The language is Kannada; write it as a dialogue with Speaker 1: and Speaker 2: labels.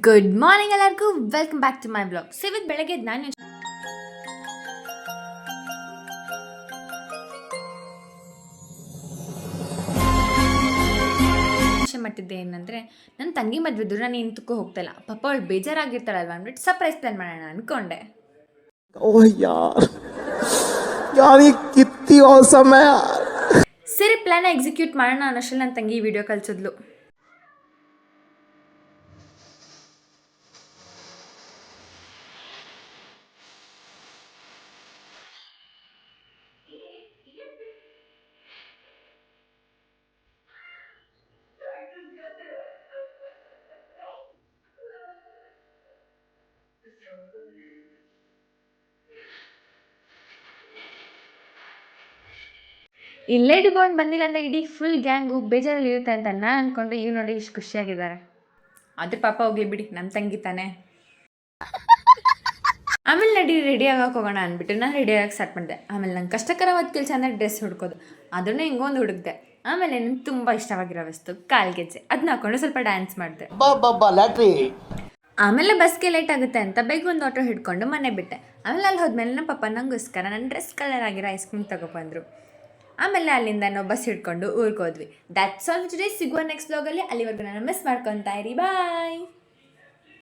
Speaker 1: ಗುಡ್ ಮಾರ್ನಿಂಗ್ ಎಲ್ಲರಿಗೂ, welcome back to my blog. So ಇವತ್ತು ಬೆಳಗ್ಗೆ ನಾನು ಯೋಚನೆ ಮಾಡ್ತಿದ್ದೆ ಏನಂದರೆ, ನನ್ನ ತಂಗಿ ಮದುವೆದ್ರು ನಾನು ಇಂತಕ್ಕೂ ಹೋಗ್ತಾಯಿಲ್ಲ, ಪಾಪ ಅವಳು ಬೇಜಾರಾಗಿರ್ತಾಳಲ್ವ ಅಂದ್ಬಿಟ್ಟು ಸರ್ಪ್ರೈಸ್ ಪ್ಲಾನ್ ಮಾಡೋಣ ಅಂದ್ಕೊಂಡೆ. ಸರಿ, ಪ್ಲಾನ್ ಎಕ್ಸಿಕ್ಯೂಟ್ ಮಾಡೋಣ ಅನ್ನೋಷ್ಟರಲ್ಲಿ ನನ್ನ ತಂಗಿ ವಿಡಿಯೋ ಕಳಿಸಿದ್ಲು. ಇಲ್ಲೇ ಡಿಬಾಂಡ್ ಬಂದಿಲ್ಲ ಅಂದರೆ ಇಡೀ ಫುಲ್ ಗ್ಯಾಂಗು ಬೇಜಾರಲ್ಲಿ ಇರುತ್ತೆ ಅಂತ ನಾನು ಅಂದ್ಕೊಂಡ್ರೆ ಇವ್ ನೋಡಿ ಇಷ್ಟು ಖುಷಿಯಾಗಿದ್ದಾರೆ. ಆದರೆ ಪಾಪ ಹೋಗ್ಲಿ ಬಿಡಿ, ನಮ್ಮ ತಂಗಿ ತಾನೆ. ಆಮೇಲೆ ರೆಡಿ ಆಗಕ್ಕೆ ಹೋಗೋಣ ಅಂದ್ಬಿಟ್ಟು ನಾನು ರೆಡಿ ಆಗಕ್ಕೆ ಸ್ಟಾರ್ಟ್ ಮಾಡಿದೆ. ಆಮೇಲೆ ನಂಗೆ ಕಷ್ಟಕರವಾದ ಕೆಲಸ ಅಂದರೆ ಡ್ರೆಸ್ ಹುಡ್ಕೋದು. ಅದನ್ನೇ ಹಿಂಗೊಂದು ಹುಡುಕ್ದೆ. ಆಮೇಲೆ ನನಗೆ ತುಂಬ ಇಷ್ಟವಾಗಿರೋ ವಸ್ತು ಕಾಲ್ಗೆಜ್ಜೆ, ಅದನ್ನ ಹಾಕೊಂಡು ಸ್ವಲ್ಪ ಡ್ಯಾನ್ಸ್ ಮಾಡಿದೆ. ಆಮೇಲೆ ಬಸ್ಗೆ ಲೇಟ್ ಆಗುತ್ತೆ ಅಂತ ಬೇಗ ಒಂದು ಆಟೋ ಹಿಡ್ಕೊಂಡು ಮನೆ ಬಿಟ್ಟೆ. ಆಮೇಲೆ ಅಲ್ಲಿ ಹೋದ್ಮೇಲೆ ನಮ್ಮ ಪಾಪ ನಂಗೋಸ್ಕರ ನನ್ನ ಡ್ರೆಸ್ ಕಲರ್ ಆಗಿರೋ ಐಸ್ ಕ್ರೀಮ್ ತಗೊಬಂದರು. ಆಮೇಲೆ ಅಲ್ಲಿಂದ ನಾವು ಬಸ್ ಹಿಡ್ಕೊಂಡು ಊರಿಗೆ ಹೋದ್ವಿ. That's all today. ಸಿಗುವ ನೆಕ್ಸ್ಟ್ ವ್ಲಾಗಲ್ಲಿ. ಅಲ್ಲಿವರೆಗೂ ನಾನು ಮಿಸ್ ಮಾಡ್ಕೊತಾ ಇರಿ. ಬಾಯ್.